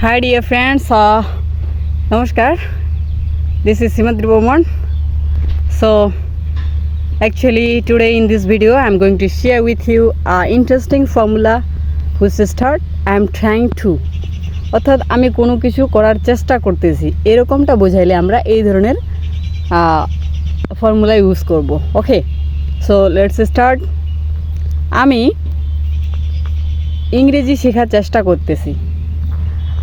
Hi dear friends, Namaskar. This is Himadri Boman. So actually today in this video I am going to share with you an interesting formula which start I am trying to অর্থাৎ আমি কোনো কিছু করার চেষ্টা করতেছি এরকমটা বোঝাইলে আমরা এই ধরনের ফর্মুলা ইউজ করব। ওকে, সো লেটস স্টার্ট। আমি ইংরেজি শেখার চেষ্টা করতেছি।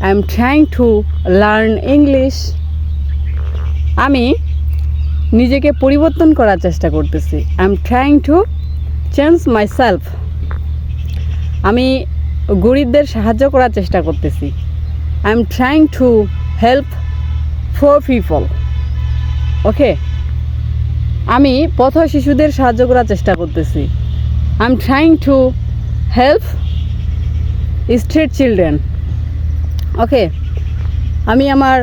I am trying to learn English. আমি নিজেকে পরিবর্তন করার চেষ্টা করতেছি। I am trying to change myself. আমি গরিবদের সাহায্য করার চেষ্টা করতেছি। I am trying to help poor people. ওকে, আমি পথ শিশুদের সাহায্য করার চেষ্টা করতেছি। I am trying to help street children. ওকে, আমি আমার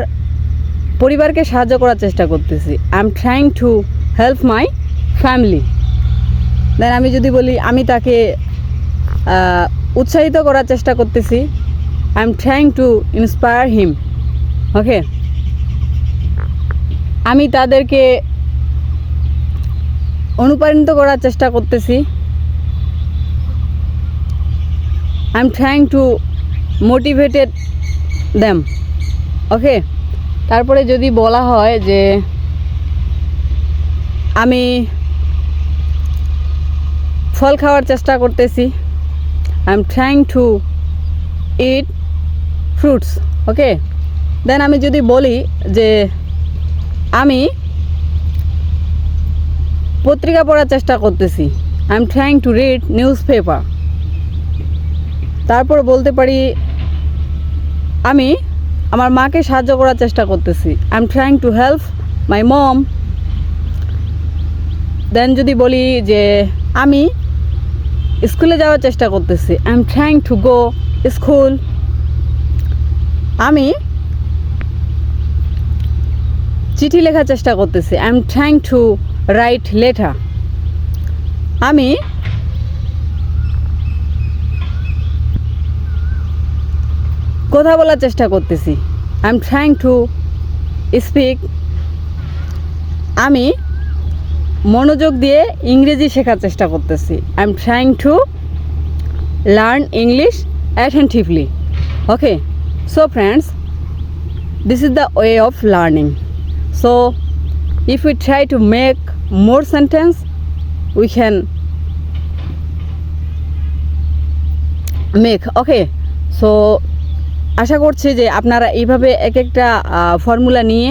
পরিবারকে সাহায্য করার চেষ্টা করতেছি। I am trying to help my family. Then আমি যদি বলি আমি তাকে উৎসাহিত করার চেষ্টা করতেছি। I am trying to inspire him. Okay, আমি তাদেরকে অনুপ্রাণিত করার চেষ্টা করতেছি। I am trying to motivated them. Okay, তারপরে যদি বলা হয় যে আমি ফল খাওয়ার চেষ্টা করতেছি। I am trying to eat fruits. Okay, then আমি যদি বলি যে আমি পত্রিকা পড়ার চেষ্টা করতেছি। I am trying to read newspaper. তারপর বলতে পারি আমি আমার মাকে সাহায্য করার চেষ্টা করতেছি। I am trying to help my mom. Then যদি বলি যে আমি স্কুলে যাওয়ার চেষ্টা করতেছি। I am trying to go school. আমি চিঠি লেখার চেষ্টা করতেছি। I am trying to write letter. আমি কথা বলার চেষ্টা করতেছি। I am trying to speak. আমি মনোযোগ দিয়ে ইংরেজি শেখার চেষ্টা করতেছি। I am trying to learn English attentively. Okay, so friends, this is the way of learning. So if we try to make more sentence, we can make. Okay, so আশা করছি যে আপনারা এইভাবে এক একটা ফর্মুলা নিয়ে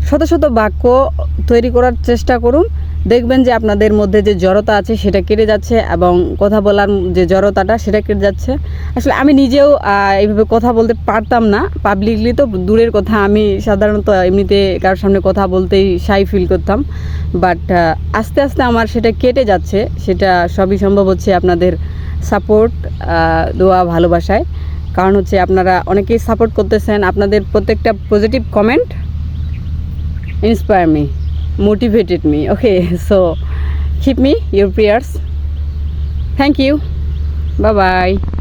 শত শত বাক্য তৈরি করার চেষ্টা করুন। দেখবেন যে আপনাদের মধ্যে যে জড়তা আছে সেটা কেটে যাচ্ছে এবং কথা বলার যে জড়তাটা সেটা কেটে যাচ্ছে। আসলে আমি নিজেও এইভাবে কথা বলতে পারতাম না, পাবলিকলি তো দূরের কথা। আমি সাধারণত এমনিতে কারোর সামনে কথা বলতেই শাই ফিল করতাম, বাট আস্তে আস্তে আমার সেটা কেটে যাচ্ছে। সেটা সবই সম্ভব হচ্ছে আপনাদের সাপোর্ট, দোয়া, ভালোবাসায়। কারণ হচ্ছে আপনারা অনেকেই সাপোর্ট করতেছেন। আপনাদের প্রত্যেকটা positive comment inspire me, motivated me. Okay, so keep me your prayers. Thank you. Bye bye.